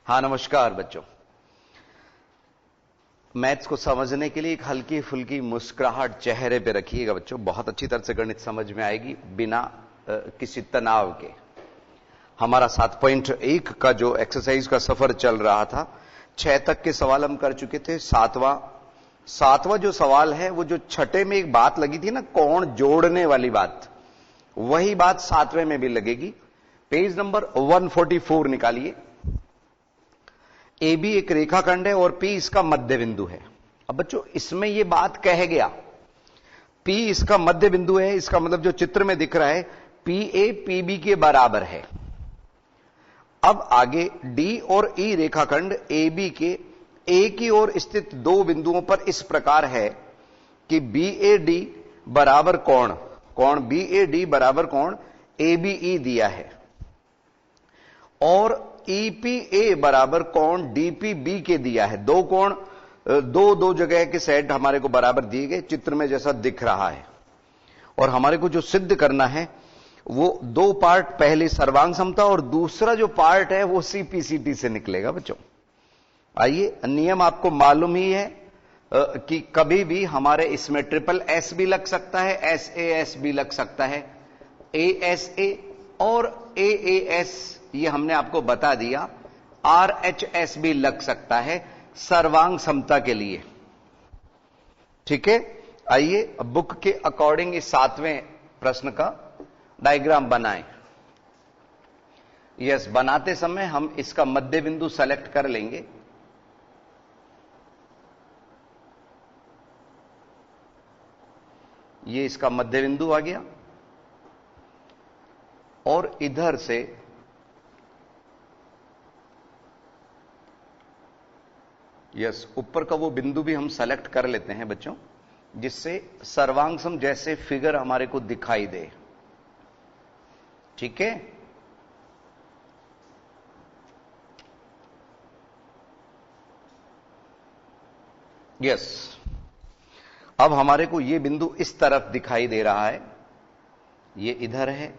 हाँ, नमस्कार बच्चों। मैथ्स को समझने के लिए एक हल्की फुल्की मुस्कुराहट चेहरे पे रखिएगा बच्चों। बहुत अच्छी तरह से गणित समझ में आएगी बिना किसी तनाव के। हमारा 7.1 का जो एक्सरसाइज का सफर चल रहा था, 6 तक के सवाल हम कर चुके थे। सातवां जो सवाल है, वो जो छठे में एक बात लगी थी ना, कोण जोड़ने वाली बात, वही बात 7वें में भी लगेगी। पेज नंबर 144 निकालिए। ए बी एक रेखाखंड है और पी इसका मध्य बिंदु है। अब बच्चों, इसमें यह बात कह गया पी इसका मध्य बिंदु है, इसका मतलब जो चित्र में दिख रहा है पी ए पी बी के बराबर है। अब आगे डी और ई रेखाखंड ए बी के ए की ओर स्थित दो बिंदुओं पर इस प्रकार है कि बी ए डी बराबर कोण बी ए डी बराबर कोण ए बी ई दिया है और ईपीए बराबर कोण डीपीबी के दिया है। दो कोण दो जगह के सेट हमारे को बराबर दिए गए, चित्र में जैसा दिख रहा है। और हमारे को जो सिद्ध करना है वो दो पार्ट, पहले सर्वांग समता और दूसरा जो पार्ट है वो सीपीसीटी से निकलेगा बच्चों। आइए, नियम आपको मालूम ही है कि कभी भी हमारे इसमें ट्रिपल एस भी लग सकता है, एस भी लग सकता है, ए और एएस ये हमने आपको बता दिया, आरएचएस भी लग सकता है सर्वांग समता के लिए। ठीक है, आइए बुक के अकॉर्डिंग इस 7वें प्रश्न का डायग्राम बनाएं। यस, बनाते समय हम इसका मध्य बिंदु सेलेक्ट कर लेंगे। ये इसका मध्य बिंदु आ गया और इधर से यस, ऊपर का वो बिंदु भी हम सेलेक्ट कर लेते हैं बच्चों, जिससे सर्वांग सम जैसे फिगर हमारे को दिखाई दे। ठीक है, यस। अब हमारे को ये बिंदु इस तरफ दिखाई दे रहा है, ये इधर है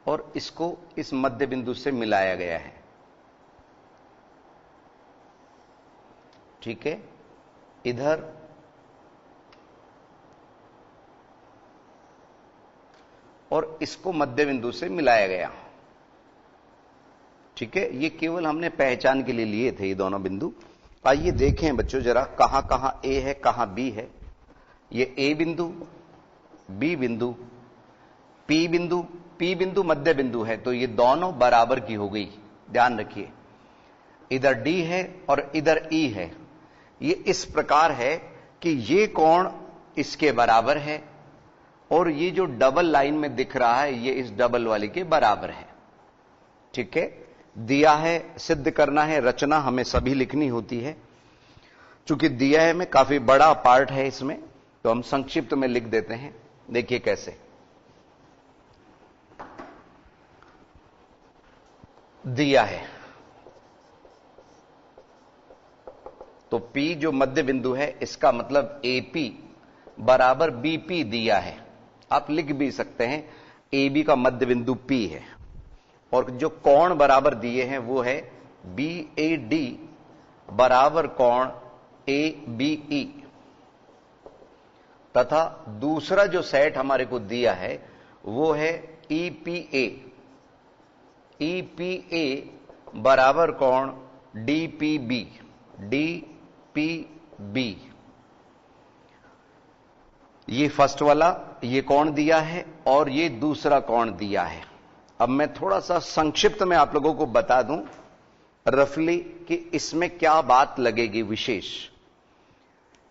और इसको इस मध्य बिंदु से मिलाया गया है। ठीक है, इधर और इसको मध्य बिंदु से मिलाया गया। ठीक है, ये केवल हमने पहचान के लिए लिए थे ये दोनों बिंदु। आइए देखें बच्चों जरा, कहां कहां ए है कहां बी है। ये ए बिंदु, बी बिंदु, पी बिंदु मध्य बिंदु है, तो ये दोनों बराबर की हो गई। ध्यान रखिए, इधर डी है और इधर ई है। ये इस प्रकार है कि ये कोण इसके बराबर है और ये जो डबल लाइन में दिख रहा है ये इस डबल वाले के बराबर है। ठीक है, दिया है, सिद्ध करना है, रचना हमें सभी लिखनी होती है। चूंकि दिया है में काफी बड़ा पार्ट है इसमें, तो हम संक्षिप्त में लिख देते हैं। देखिए कैसे। दिया है तो P जो मध्य बिंदु है, इसका मतलब AP बराबर BP दिया है। आप लिख भी सकते हैं AB का मध्य बिंदु P है और जो कोण बराबर दिए हैं वो है BAD बराबर कोण ABE, तथा दूसरा जो सेट हमारे को दिया है वो है EPA बराबर कोण DPB। ये फर्स्ट वाला ये कोण दिया है और ये दूसरा कोण दिया है। अब मैं थोड़ा सा संक्षिप्त में आप लोगों को बता दूं रफली कि इसमें क्या बात लगेगी विशेष,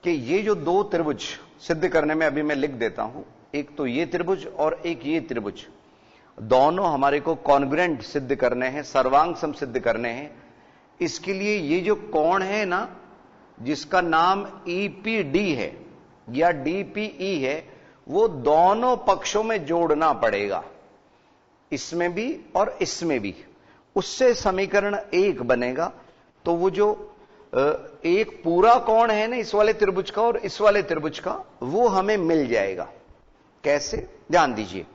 कि ये जो दो त्रिभुज सिद्ध करने में अभी मैं लिख देता हूं, एक तो ये त्रिभुज और एक ये त्रिभुज, दोनों हमारे को कॉन्ग्रुएंट सिद्ध करने हैं, सर्वांग सम सिद्ध करने हैं। इसके लिए ये जो कोण है ना, जिसका नाम EPD है या DPE है, वो दोनों पक्षों में जोड़ना पड़ेगा, इसमें भी और इसमें भी। उससे समीकरण 1 बनेगा। तो वो जो एक पूरा कोण है ना इस वाले त्रिभुज का और इस वाले त्रिभुज का, वो हमें मिल जाएगा। कैसे, ध्यान दीजिए।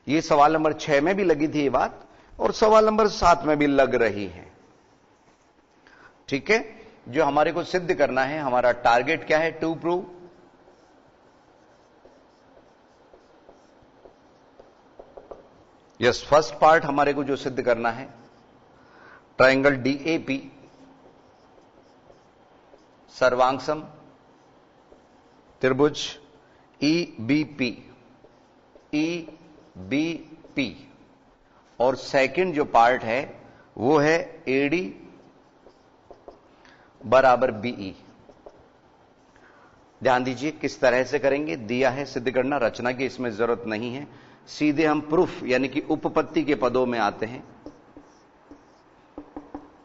ये सवाल नंबर 6 में भी लगी थी ये बात। और सवाल नंबर 7 में भी लग रही है। ठीक है, जो हमारे को सिद्ध करना है, हमारा टारगेट क्या है? To prove yes, first part हमारे को जो सिद्ध करना है, ट्रायंगल डीएपी सर्वांगसम त्रिभुज ईबीपी और सेकंड जो पार्ट है वो है एडी बराबर बीई। ध्यान दीजिए किस तरह से करेंगे, दिया है सिद्ध करना, रचना की इसमें जरूरत नहीं है, सीधे हम प्रूफ यानी कि उपपत्ति के पदों में आते हैं।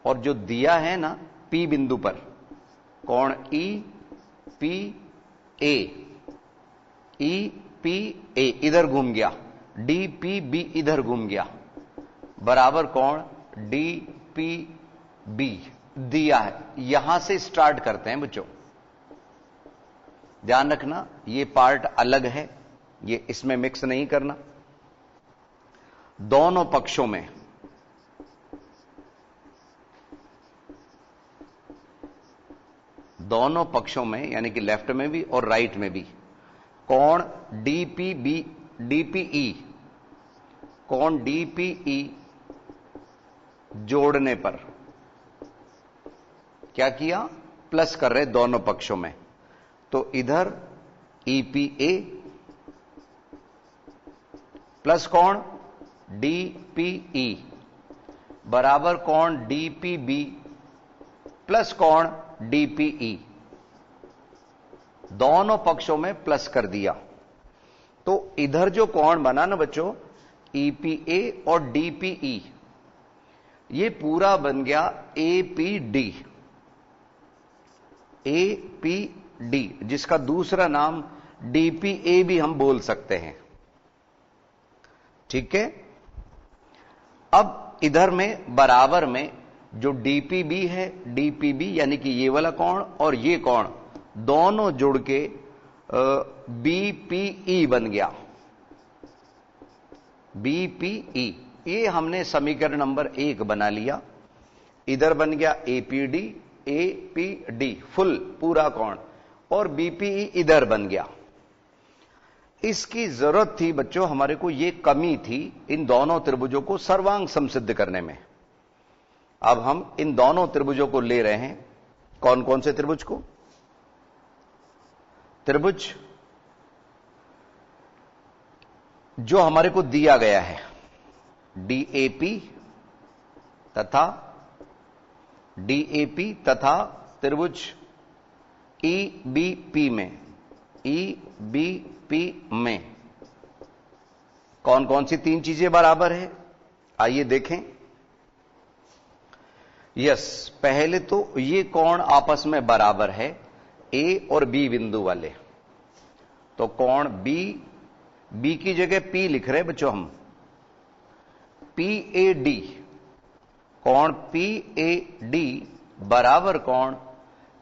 और जो दिया है ना पी बिंदु पर कोण ई पी ए इधर घूम गया, डी पी बी इधर घूम गया, बराबर कोण डी पी बी दिया है। यहां से स्टार्ट करते हैं बच्चों, ध्यान रखना ये पार्ट अलग है, ये इसमें मिक्स नहीं करना। दोनों पक्षों में यानी कि लेफ्ट में भी और राइट में भी कोण डीपीई जोड़ने पर क्या किया? प्लस कर रहे दोनों पक्षों में, तो इधर ईपीए प्लस कोण डीपीई बराबर कोण डीपीबी प्लस कोण डीपीई, दोनों पक्षों में प्लस कर दिया। तो इधर जो कोण बना ना बच्चों ईपीए और डीपीई, ये पूरा बन गया एपीडी, जिसका दूसरा नाम डीपीए भी हम बोल सकते हैं। ठीक है, अब इधर में बराबर में जो डीपीबी है, डीपीबी यानी कि ये वाला कोण और ये कोण दोनों जुड़ के बीपीई बन गया, बीपीई। ये हमने समीकरण नंबर 1 बना लिया। इधर बन गया एपीडी फुल पूरा कोण, और बीपीई इधर बन गया। इसकी जरूरत थी बच्चों, हमारे को ये कमी थी इन दोनों त्रिभुजों को सर्वांग समसिद्ध करने में। अब हम इन दोनों त्रिभुजों को ले रहे हैं। कौन कौन से त्रिभुज को? त्रिभुज जो हमारे को दिया गया है डीएपी तथा त्रिभुज ईबीपी में कौन कौन सी 3 चीजें बराबर है? आइए देखें। यस, पहले तो ये कोण आपस में बराबर है, ए और बी बिंदु वाले। तो कोण बी की जगह पी लिख रहे बच्चों हम, पीएडी, कोण पीएडी बराबर कोण,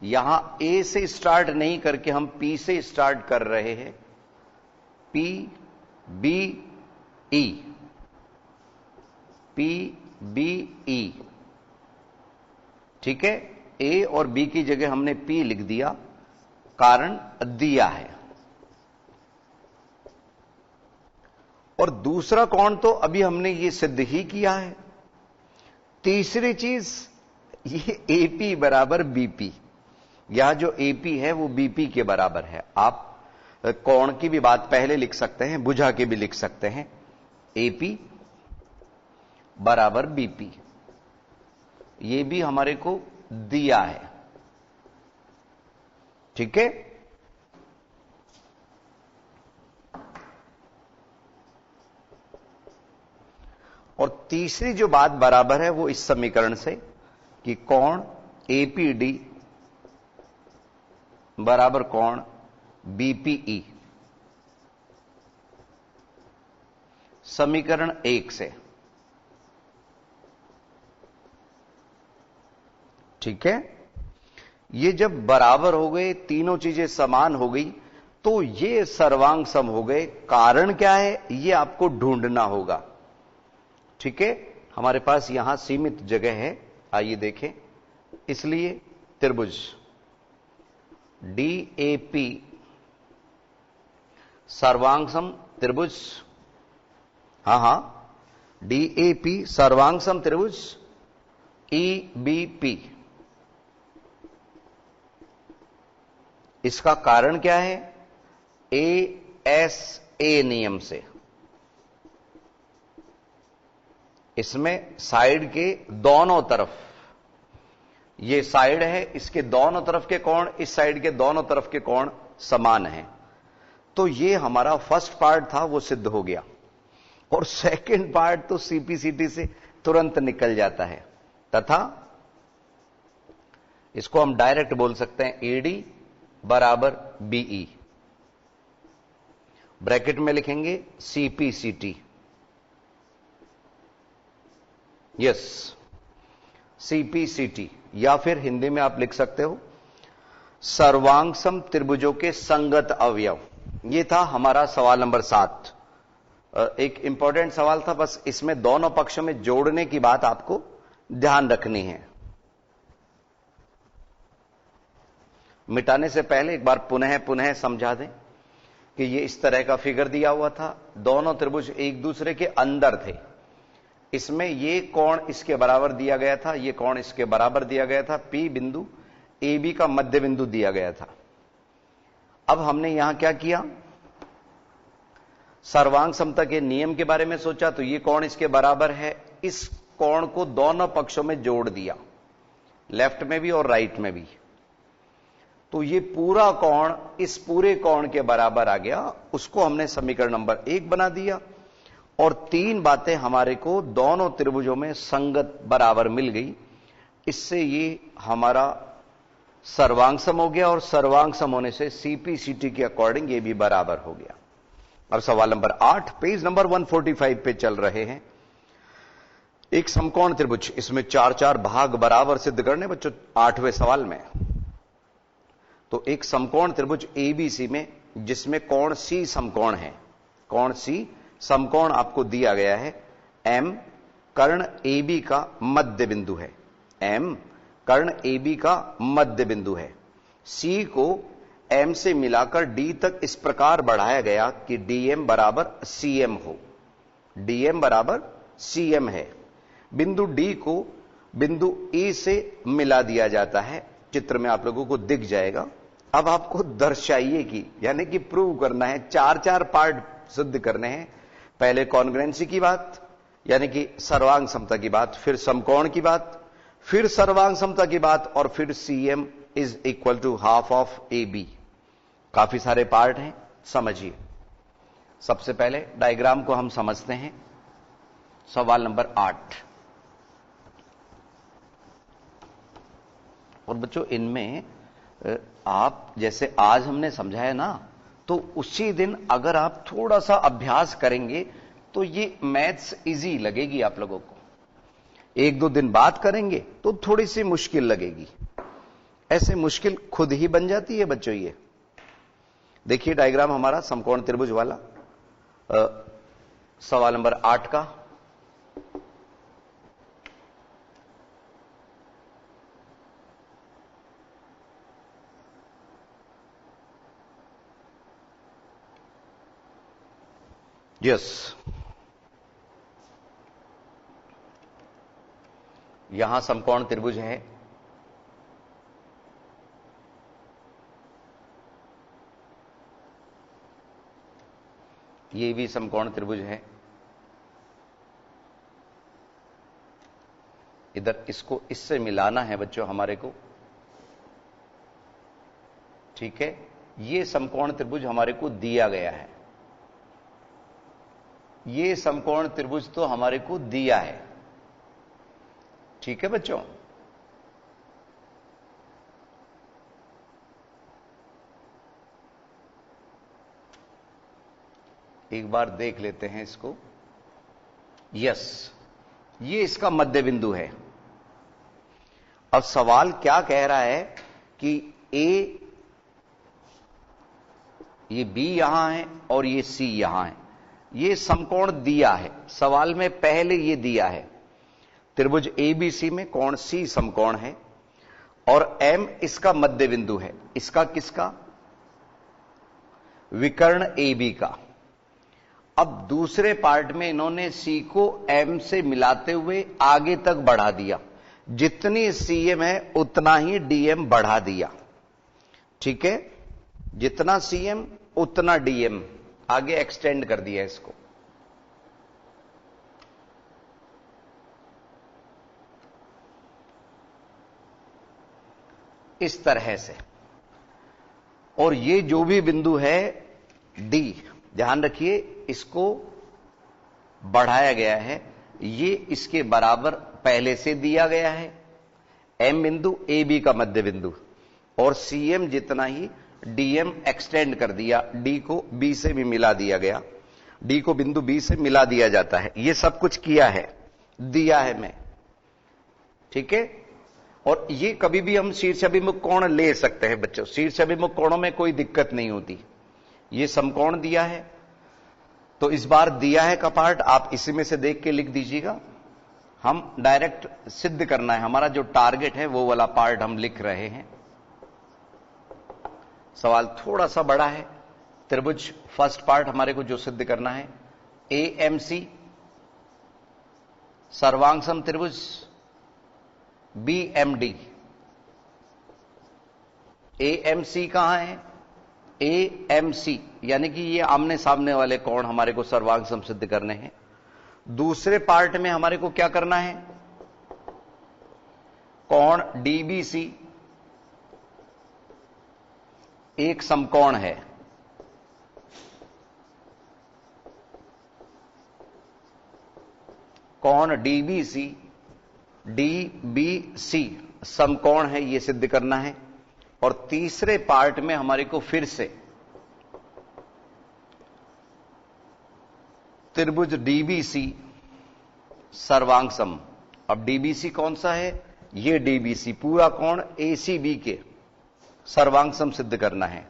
यहां ए से स्टार्ट नहीं करके हम पी से स्टार्ट कर रहे हैं, पीबीई। ठीक है, ए और बी की जगह हमने पी लिख दिया, कारण दिया है। और दूसरा कोण तो अभी हमने ये सिद्ध ही किया है। तीसरी चीज ये एपी बराबर बीपी, यह जो एपी है वो बीपी के बराबर है। आप कोण की भी बात पहले लिख सकते हैं, भुजा के भी लिख सकते हैं, एपी बराबर बीपी, ये भी हमारे को दिया है। ठीक है, और तीसरी जो बात बराबर है वो इस समीकरण से कि कोण एपीडी बराबर कोण बीपीई, समीकरण 1 से। ठीक है, ये जब बराबर हो गए, तीनों चीजें समान हो गई, तो ये सर्वांग सम हो गए। कारण क्या है ये आपको ढूंढना होगा। ठीक है, हमारे पास यहां सीमित जगह है, आइए देखें। इसलिए त्रिभुज DAP सर्वांगसम त्रिभुज, हां DAP सर्वांगसम त्रिभुज EBP। इसका कारण क्या है? ASA नियम से। इसमें साइड के दोनों तरफ, ये साइड है, इसके दोनों तरफ के कोण इस साइड के दोनों तरफ के कोण समान हैं। तो ये हमारा फर्स्ट पार्ट था, वो सिद्ध हो गया। और सेकंड पार्ट तो CPCT से तुरंत निकल जाता है, तथा इसको हम डायरेक्ट बोल सकते हैं AD बराबर BE। ब्रैकेट में लिखेंगे CPCT, यस CPCT, या फिर हिंदी में आप लिख सकते हो सर्वांगसम त्रिभुजों के संगत अवयव। यह था हमारा सवाल नंबर 7। एक इंपॉर्टेंट सवाल था, बस इसमें दोनों पक्षों में जोड़ने की बात आपको ध्यान रखनी है। मिटाने से पहले एक बार पुनः समझा दें कि ये इस तरह का फिगर दिया हुआ था, दोनों त्रिभुज एक दूसरे के अंदर थे। इसमें ये कोण इसके बराबर दिया गया था, ये कोण इसके बराबर दिया गया था, P बिंदु AB का मध्य बिंदु दिया गया था। अब हमने यहां क्या किया? सर्वांग समता के नियम के बारे में सोचा, तो ये कोण इसके बराबर है, इस कोण को दोनों पक्षों में जोड़ दिया, लेफ्ट में भी और राइट में भी। तो ये पूरा कोण इस पूरे कोण के बराबर आ गया, उसको हमने समीकरण नंबर 1 बना दिया। और 3 बातें हमारे को दोनों त्रिभुजों में संगत बराबर मिल गई। इससे ये हमारा सर्वांगसम हो गया, और सर्वांगसम होने से CPCT के अकॉर्डिंग ये भी बराबर हो गया। अब सवाल नंबर 8, पेज नंबर 145 पे चल रहे हैं। एक समकोण त्रिभुज, इसमें 4-4 भाग बराबर सिद्ध करने बच्चों 8वें सवाल में। तो एक समकोण त्रिभुज ABC में, जिसमें कोण C समकोण है, कोण C समकोण आपको दिया गया है। M कर्ण AB का मध्य बिंदु है, M कर्ण AB का मध्य बिंदु है। C को M से मिलाकर D तक इस प्रकार बढ़ाया गया कि DM बराबर CM हो, DM बराबर CM है। बिंदु D को बिंदु E से मिला दिया जाता है, चित्र में आप लोगों को दिख जाएगा। अब आपको दर्शाइए कि, यानी कि प्रूव करना है, 4-4 पार्ट सिद्ध करने हैं। पहले कॉन्ग्रुएंसी की बात, यानी कि सर्वांग समता की बात, फिर समकोण की बात, फिर सर्वांग समता की बात, और फिर CM is equal to half of AB। काफी सारे पार्ट हैं, समझिए। सबसे पहले डायग्राम को हम समझते हैं। सवाल नंबर 8। और बच्चों, इनमें आप जैसे आज हमने समझाया ना, तो उसी दिन अगर आप थोड़ा सा अभ्यास करेंगे तो ये मैथ्स इजी लगेगी आप लोगों को। 1-2 दिन बाद करेंगे तो थोड़ी सी मुश्किल लगेगी। ऐसे मुश्किल खुद ही बन जाती है बच्चों। ये देखिए डायग्राम हमारा समकोण त्रिभुज वाला, सवाल नंबर 8 का। यस, यहां समकोण त्रिभुज है। ये भी समकोण त्रिभुज है। इधर इसको इससे मिलाना है बच्चों हमारे को, ठीक है। ये समकोण त्रिभुज हमारे को दिया गया है, ये समकोण त्रिभुज तो हमारे को दिया है, ठीक है बच्चों। एक बार देख लेते हैं इसको। यस, ये इसका मध्य बिंदु है। अब सवाल क्या कह रहा है कि ये B यहां है और ये C यहां है। ये समकोण दिया है, सवाल में पहले ये दिया है। त्रिभुज एबीसी में कोण सी समकोण है और एम इसका मध्य बिंदु है। इसका किसका? विकर्ण एबी का। अब दूसरे पार्ट में इन्होंने सी को एम से मिलाते हुए आगे तक बढ़ा दिया। जितनी सीएम है उतना ही डीएम बढ़ा दिया। ठीक है, जितना सीएम उतना डीएम आगे एक्सटेंड कर दिया इसको। इस तरह से। और ये जो भी बिंदु है डी, ध्यान रखिए इसको बढ़ाया गया है, ये इसके बराबर पहले से दिया गया है। एम बिंदु ए बी का मध्य बिंदु और सीएम जितना ही डीएम एक्सटेंड कर दिया, डी को बी से भी मिला दिया गया, डी को बिंदु बी से मिला दिया जाता है। ये सब कुछ किया है, दिया है मैं। ठीक है, और ये कभी भी हम शीर्षाभिमुख कोण ले सकते हैं बच्चों। शीर्षाभिमुख कोणों में कोई दिक्कत नहीं होती। ये समकोण दिया है तो इस बार दिया है का पार्ट आप इसी में से देख के लिख दीजिएगा। हम डायरेक्ट सिद्ध करना है, हमारा जो टारगेट है वो वाला पार्ट हम लिख रहे हैं। सवाल थोड़ा सा बड़ा है। त्रिभुज फर्स्ट पार्ट हमारे को जो सिद्ध करना है, एएमसी सर्वांग त्रिभुज बीएमडी। एएमसी कहां है? एएमसी यानी कि ये आमने सामने वाले कोण हमारे को सर्वांग सिद्ध करने हैं। दूसरे पार्ट में हमारे को क्या करना है? कोण डीबीसी एक समकोण है। कोण डीबीसी डीबीसी समकोण है, यह सिद्ध करना है। और तीसरे पार्ट में हमारे को फिर से त्रिभुज डीबीसी सर्वांग सम। अब डीबीसी कौन सा है? यह डीबीसी पूरा कोण एसीबी के सर्वांग सम सिद्ध करना है।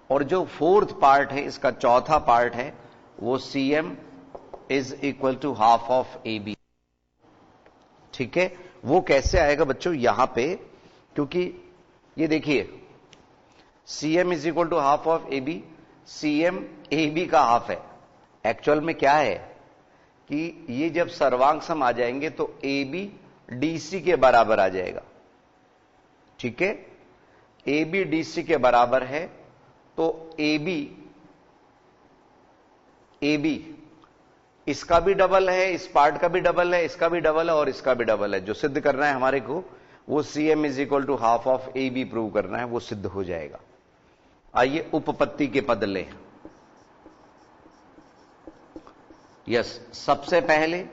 और जो फोर्थ पार्ट है, इसका चौथा पार्ट है, वो CM is equal to half of A B. ठीक है, वो कैसे आएगा बच्चों? यहां पे, क्योंकि ये देखिए CM is equal to half of A B, CM A B का हाफ है। एक्चुअल में क्या है कि ये जब सर्वांग सम आ जाएंगे तो ए बी डीसी के बराबर आ जाएगा। ठीक है, ए बी डीसी के बराबर है तो ए बी इसका भी डबल है, इस पार्ट का भी डबल है, इसका भी डबल है और इसका भी डबल है। जो सिद्ध करना है हमारे को वो CM is equal to half of A B prove करना है, वो सिद्ध हो जाएगा। आइए उपपत्ति के पद लें। यस, सबसे पहले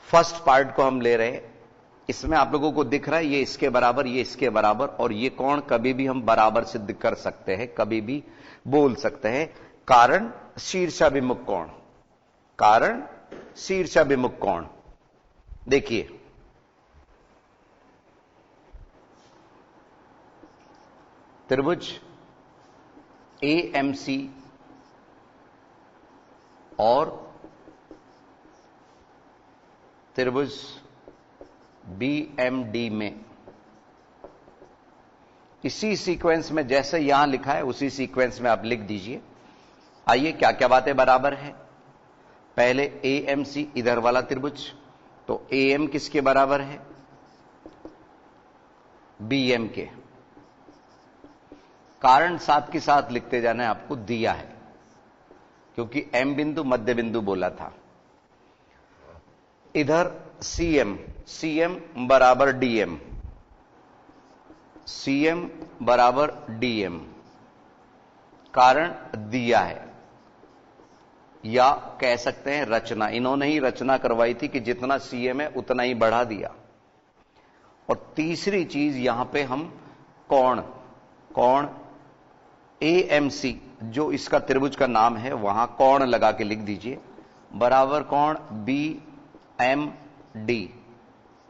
फर्स्ट पार्ट को हम ले रहे हैं। इसमें आप लोगों को दिख रहा है ये इसके बराबर, ये इसके बराबर, और ये कोण कभी भी हम बराबर सिद्ध कर सकते हैं, कभी भी बोल सकते हैं। कारण शीर्षाभिमुख कोण, कारण शीर्षाभिमुख कोण। देखिए त्रिभुज एएमसी और त्रिभुज बीएमडी में इसी सीक्वेंस में जैसे यहां लिखा है उसी सीक्वेंस में आप लिख दीजिए। आइए क्या क्या बातें बराबर है। पहले एएमसी इधर वाला त्रिभुज, तो एएम किसके बराबर है? बीएम के। कारण साथ के साथ लिखते जाना है, आपको दिया है क्योंकि एम बिंदु मध्य बिंदु बोला था। इधर सीएम, सीएम बराबर डीएम, सीएम बराबर डीएम, कारण दिया है, या कह सकते हैं रचना। इन्होंने ही रचना करवाई थी कि जितना सीएम है उतना ही बढ़ा दिया। और तीसरी चीज यहां पे हम कोण, कोण एएमसी जो इसका त्रिभुज का नाम है वहां कोण लगा के लिख दीजिए, बराबर कोण बीएमडी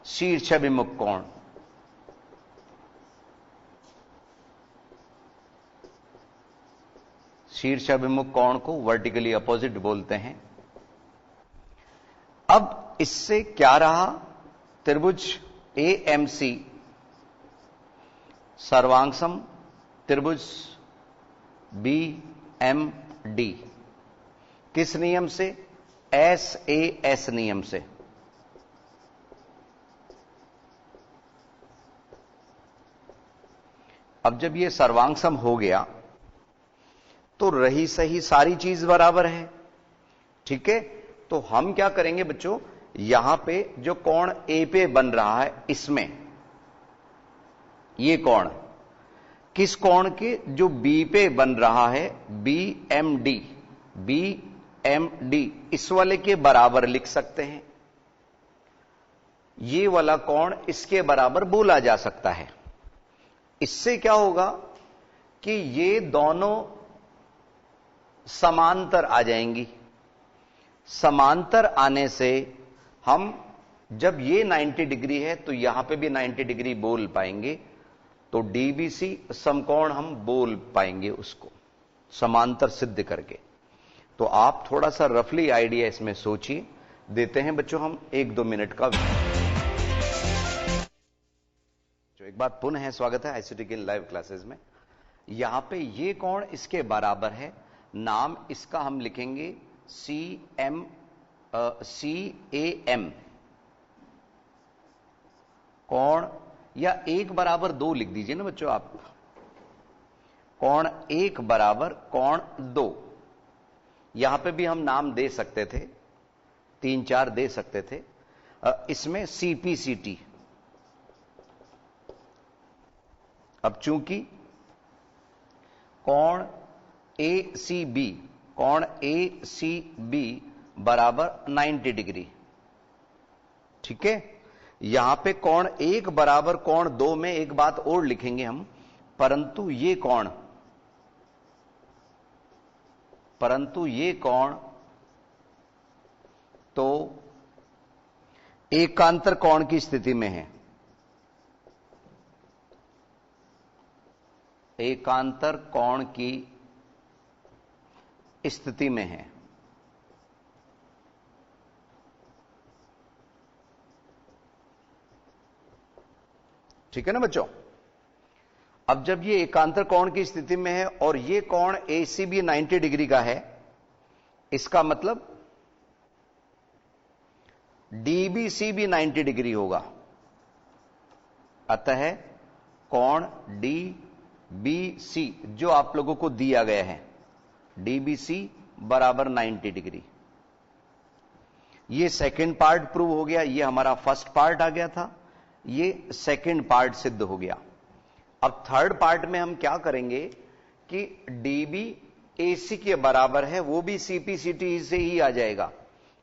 शीर्षाभिमुख कोण। शीर्षाभिमुख कोण को वर्टिकली अपोजिट बोलते हैं। अब इससे क्या रहा? त्रिभुज AMC सर्वांगसम त्रिभुज BMD किस नियम से? SAS नियम से। अब जब ये सर्वांगसम हो गया तो रही सही सारी चीज बराबर है, ठीक है। तो हम क्या करेंगे बच्चों, यहां पे जो कोण A पे बन रहा है, इसमें ये कोण किस कोण के? जो B पे बन रहा है, BMD इस वाले के बराबर लिख सकते हैं। ये वाला कोण इसके बराबर बोला जा सकता है। इससे क्या होगा कि ये दोनों समांतर आ जाएंगी। समांतर आने से हम जब ये 90 डिग्री है तो यहां पे भी 90 डिग्री बोल पाएंगे, तो DBC समकोण हम बोल पाएंगे उसको समांतर सिद्ध करके। तो आप थोड़ा सा रफली आइडिया इसमें सोचिए। देते हैं बच्चों हम 1-2 मिनट का। जो एक बात पुनः है, स्वागत है ICT के लाइव क्लासेस में। यहां पे ये कोण इसके बराबर है, नाम इसका हम लिखेंगे CAM कोण, या 1 बराबर 2 लिख दीजिए ना बच्चों आप। कोण 1 बराबर कोण 2। यहां पे भी हम नाम दे सकते थे, 3-4 दे सकते थे। इसमें CPCT। अब चूंकि कोण ACB बराबर 90 डिग्री, ठीक है। यहां पे कोण 1 बराबर कोण 2 में एक बात और लिखेंगे हम, परंतु ये कोण तो एकांतर कोण की स्थिति में है। एकांतर कोण की स्थिति में है। ठीक है ना बच्चों। अब जब ये एकांतर कोण की स्थिति में है और ये कोण ACB 90 डिग्री का है, इसका मतलब DBC भी 90 डिग्री होगा। अतः कोण DBC जो आप लोगों को दिया गया है, DBC बराबर 90 डिग्री। ये सेकंड पार्ट प्रूव हो गया, ये हमारा फर्स्ट पार्ट आ गया था, ये सेकंड पार्ट सिद्ध हो गया। अब थर्ड पार्ट में हम क्या करेंगे कि DB AC के बराबर है, वो भी CPCT से ही आ जाएगा।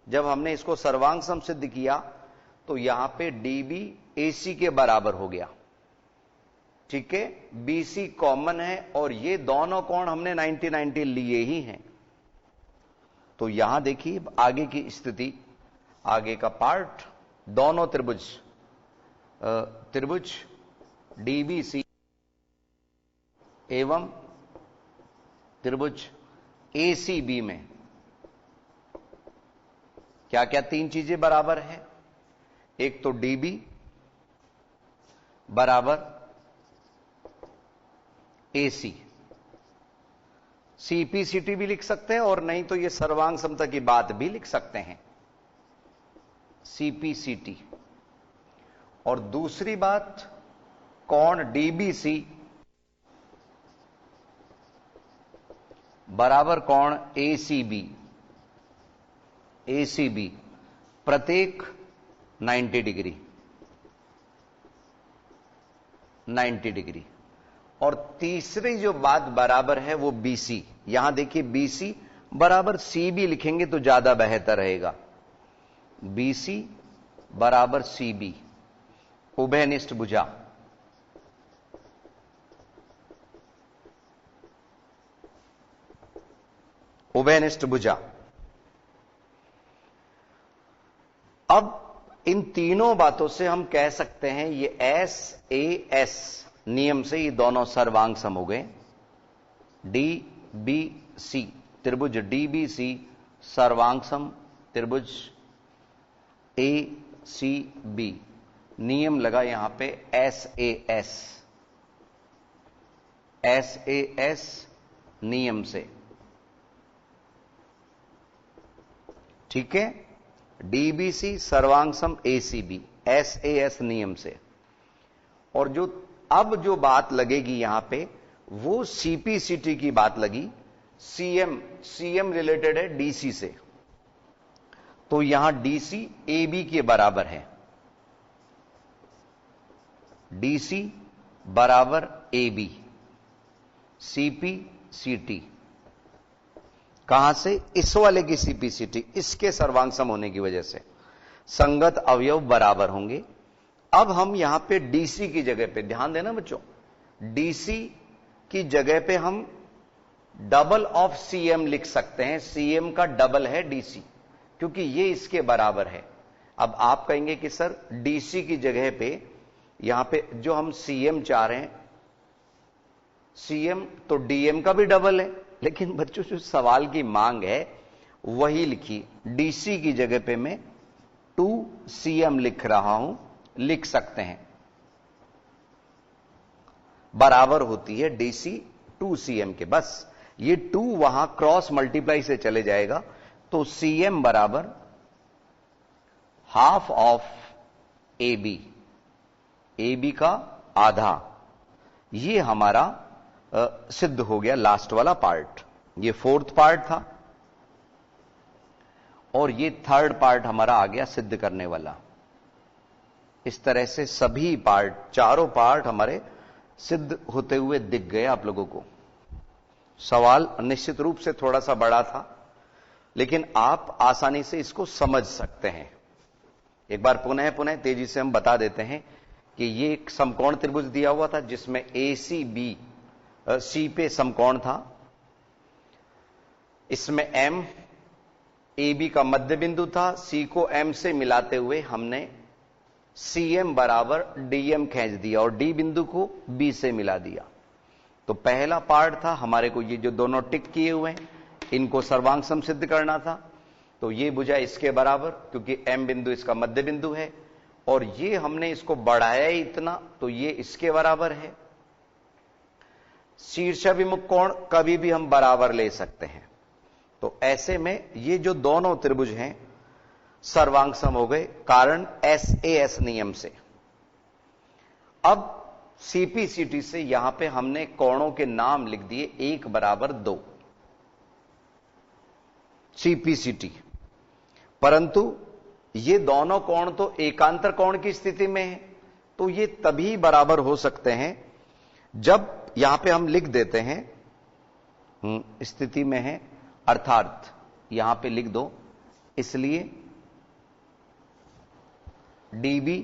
जब हमने इसको सर्वांगसम सिद्ध किया तो यहां पे DB AC के बराबर हो गया, ठीक है। BC कॉमन है और ये दोनों कोण हमने 90-90 लिए ही हैं। तो यहां देखिए आगे की स्थिति, आगे का पार्ट, दोनों त्रिभुज DBC एवं त्रिभुज ACB में क्या क्या 3 चीजें बराबर है? एक तो DB बराबर AC, CPCT भी लिख सकते हैं और नहीं तो ये सर्वांग समता की बात भी लिख सकते हैं, CPCT। और दूसरी बात, कोण DBC बराबर कोण ACB प्रत्येक 90 डिग्री। और तीसरी जो बात बराबर है वो BC। यहां देखिए BC बराबर CB लिखेंगे तो ज्यादा बेहतर रहेगा। BC बराबर CB उभयनिष्ठ भुजा। उभयनिष्ठ भुजा। अब इन तीनों बातों से हम कह सकते हैं ये SAS नियम से ये दोनों सर्वांग सम हो गए। DBC त्रिभुज DBC सर्वांग सम त्रिभुज ACB, नियम लगा यहां पे SAS नियम से, ठीक है। DBC सर्वांग सम ACB SAS नियम से। और अब जो बात लगेगी यहां पे वो CPCT की बात लगी। CM रिलेटेड है DC से, तो यहां DC AB के बराबर है, DC बराबर AB, CPCT कहां से? इस वाले की CPCT, इसके सर्वांग सम होने की वजह से संगत अवयव बराबर होंगे। अब हम यहां पे DC की जगह पे ध्यान देना बच्चों, DC की जगह पे हम डबल ऑफ CM लिख सकते हैं। CM का डबल है DC, क्योंकि ये इसके बराबर है। अब आप कहेंगे कि सर DC की जगह पे यहां पे जो हम CM चाह रहे हैं, CM तो DM का भी डबल है, लेकिन बच्चों जो सवाल की मांग है वही लिखी। DC की जगह पे मैं 2CM लिख रहा हूं, लिख सकते हैं, बराबर होती है DC 2CM के। बस ये 2 वहां क्रॉस मल्टीप्लाई से चले जाएगा, तो CM बराबर हाफ ऑफ AB का आधा। ये हमारा सिद्ध हो गया लास्ट वाला पार्ट। ये 4th पार्ट था और ये 3rd पार्ट हमारा आ गया सिद्ध करने वाला। इस तरह से सभी पार्ट, चारों पार्ट हमारे सिद्ध होते हुए दिख गए आप लोगों को। सवाल निश्चित रूप से थोड़ा सा बड़ा था, लेकिन आप आसानी से इसको समझ सकते हैं। एक बार पुनः तेजी से हम बता देते हैं कि ये एक समकोण त्रिभुज दिया हुआ था जिसमें ACB C पे समकोण था। इसमें M AB का मध्य बिंदु था। C को M से मिलाते हुए हमने CM बराबर DM खींच दिया और D बिंदु को B से मिला दिया। तो पहला पार्ट था हमारे को, ये जो दोनों टिक किए हुए हैं इनको सर्वांग सम सिद्ध करना था। तो ये भुजा इसके बराबर, क्योंकि M बिंदु इसका मध्य बिंदु है, और ये हमने इसको बढ़ाया ही इतना, तो ये इसके बराबर है। शीर्षाभिमुख कोण कभी भी हम बराबर ले सकते हैं। तो ऐसे में ये जो दोनों त्रिभुज हैं सर्वांग सम हो गए, कारण SAS नियम से। अब CPCT से यहां पे हमने कोणों के नाम लिख दिए 1 बराबर 2 CPCT, परंतु ये दोनों कोण तो एकांतर कोण की स्थिति में है, तो ये तभी बराबर हो सकते हैं जब यहां पे हम लिख देते हैं स्थिति में है, अर्थात यहां पे लिख दो, इसलिए DB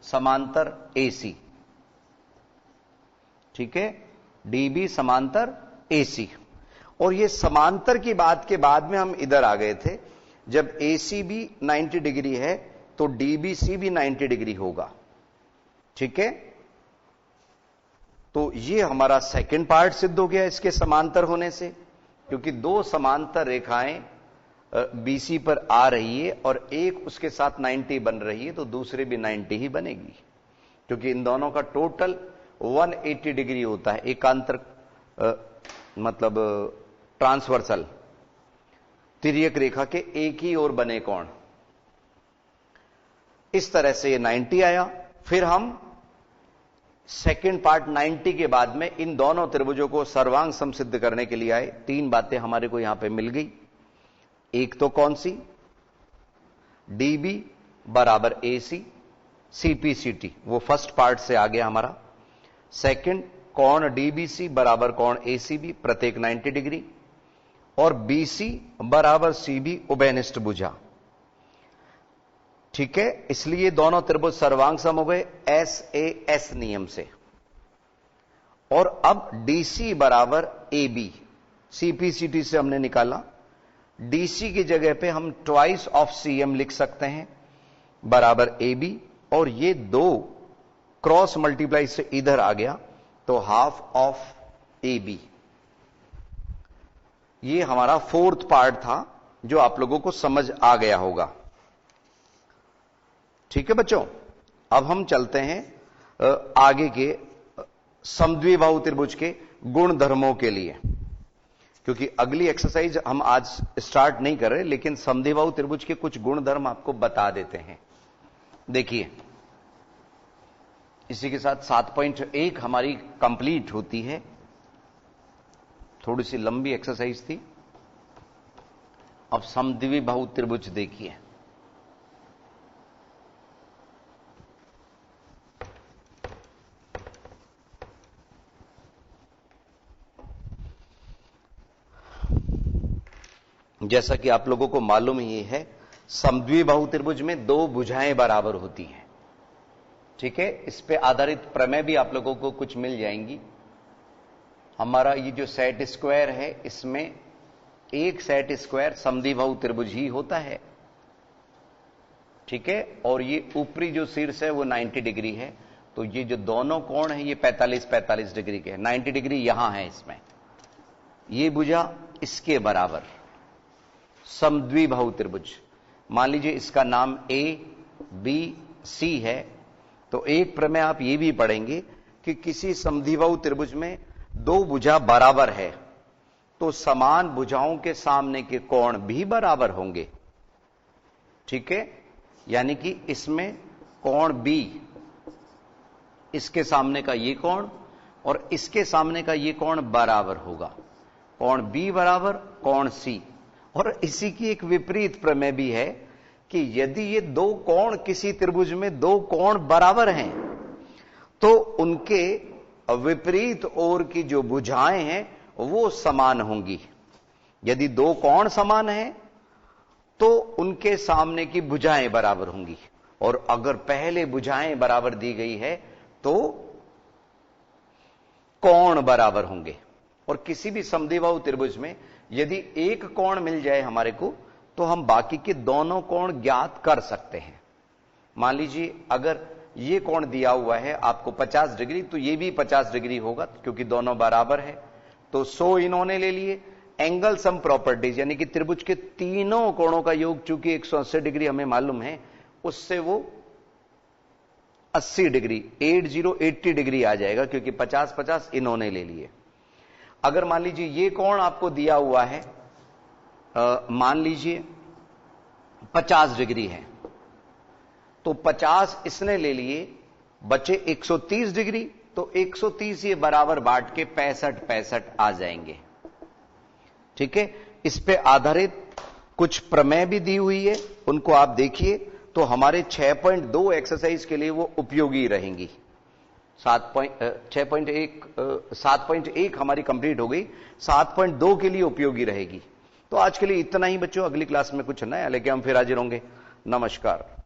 समांतर AC, ठीक है, DB समांतर AC। और ये समांतर की बात के बाद में हम इधर आ गए थे, जब ACB 90 डिग्री है तो DBC भी 90 डिग्री होगा, ठीक है। तो ये हमारा सेकंड पार्ट सिद्ध हो गया इसके समांतर होने से, क्योंकि 2 समांतर रेखाएं BC पर आ रही है और एक उसके साथ 90 बन रही है, तो दूसरे भी 90 ही बनेगी, क्योंकि इन दोनों का टोटल 180 डिग्री होता है। एकांतर मतलब ट्रांसवर्सल, तिर्यक रेखा के एक ही ओर बने कोण। इस तरह से ये 90 आया। फिर हम सेकंड पार्ट 90 के बाद में इन दोनों त्रिभुजों को सर्वांग सम सिद्ध करने के लिए आए। 3 बातें हमारे को यहां पे मिल गई। एक तो कौन सी? DB बराबर AC CPCT, वो फर्स्ट पार्ट से आ गया हमारा। सेकंड, कोण DBC बराबर कोण ACB प्रत्येक 90 डिग्री, और BC बराबर CB उभयनिष्ठ भुजा, ठीक है। इसलिए दोनों त्रिभुज सर्वांग सम हो गए SAS नियम से। और अब DC बराबर AB CPCT से हमने निकाला। DC की जगह पे हम ट्वाइस ऑफ CM लिख सकते हैं बराबर AB, और ये 2 क्रॉस मल्टीप्लाई से इधर आ गया तो हाफ ऑफ AB। ये हमारा 4th पार्ट था जो आप लोगों को समझ आ गया होगा। ठीक है बच्चों, अब हम चलते हैं आगे के समद्विबाहु त्रिभुज के गुण धर्मों के लिए, क्योंकि अगली एक्सरसाइज हम आज स्टार्ट नहीं कर रहे, लेकिन समद्विबाहु त्रिभुज के कुछ गुण धर्म आपको बता देते हैं। देखिए, इसी के साथ 7.1 हमारी कंप्लीट होती है। थोड़ी सी लंबी एक्सरसाइज थी। अब समद्विबाहु त्रिभुज देखिए। जैसा कि आप लोगों को मालूम ही है, समद्विबाहु त्रिभुज में दो भुजाएं बराबर होती हैं। ठीक है, इस पे आधारित प्रमेय भी आप लोगों को कुछ मिल जाएंगी। हमारा ये जो सेट स्क्वायर है, इसमें एक सेट स्क्वायर समद्विबाहु त्रिभुज ही होता है। ठीक है, और ये ऊपरी जो शीर्ष है वो 90 डिग्री है, तो ये जो दोनों कोण है ये 45-45 डिग्री के हैं। 90 डिग्री यहां है इसमें, ये भुजा इसके बराबर समद्विबाहु त्रिभुज। मान लीजिए इसका नाम ABC है, तो एक प्रमेय आप ये भी पढ़ेंगे कि किसी समद्विबाहु त्रिभुज में दो भुजा बराबर है तो समान भुजाओं के सामने के कोण भी बराबर होंगे। ठीक है, यानी कि इसमें कोण B, इसके सामने का ये कोण और इसके सामने का ये कोण बराबर होगा। कोण B बराबर कोण C। और इसी की एक विपरीत प्रमेय भी है कि यदि ये दो कोण, किसी त्रिभुज में दो कोण बराबर हैं, तो उनके विपरीत ओर की जो भुजाएं हैं वो समान होंगी। यदि दो कोण समान हैं तो उनके सामने की भुजाएं बराबर होंगी, और अगर पहले भुजाएं बराबर दी गई है तो कोण बराबर होंगे। और किसी भी समद्विबाहु त्रिभुज में यदि एक कोण मिल जाए हमारे को, तो हम बाकी के दोनों कोण ज्ञात कर सकते हैं। मान लीजिए अगर ये कोण दिया हुआ है आपको 50 डिग्री, तो ये भी 50 डिग्री होगा क्योंकि दोनों बराबर है। तो 100 इन्होंने ले लिए। एंगल सम प्रॉपर्टीज, यानी कि त्रिभुज के तीनों कोणों का योग चूंकि 180 डिग्री हमें मालूम है, उससे वो 80 डिग्री 80 डिग्री आ जाएगा, क्योंकि 50-50 इन्होंने ले लिए। अगर मान लीजिए ये कोण आपको दिया हुआ है, मान लीजिए 50 डिग्री है, तो 50 इसने ले लिए, बचे 130 डिग्री, तो 130 ये बराबर बांट के 65-65 आ जाएंगे। ठीक है, इस पे आधारित कुछ प्रमेय भी दी हुई है, उनको आप देखिए तो हमारे 6.2 एक्सरसाइज के लिए वो उपयोगी रहेंगी। 7.1 हमारी कंप्लीट हो गई, 7.2 के लिए उपयोगी रहेगी। तो आज के लिए इतना ही बच्चों, अगली क्लास में कुछ नया लेके हम फिर हाजिर होंगे। नमस्कार।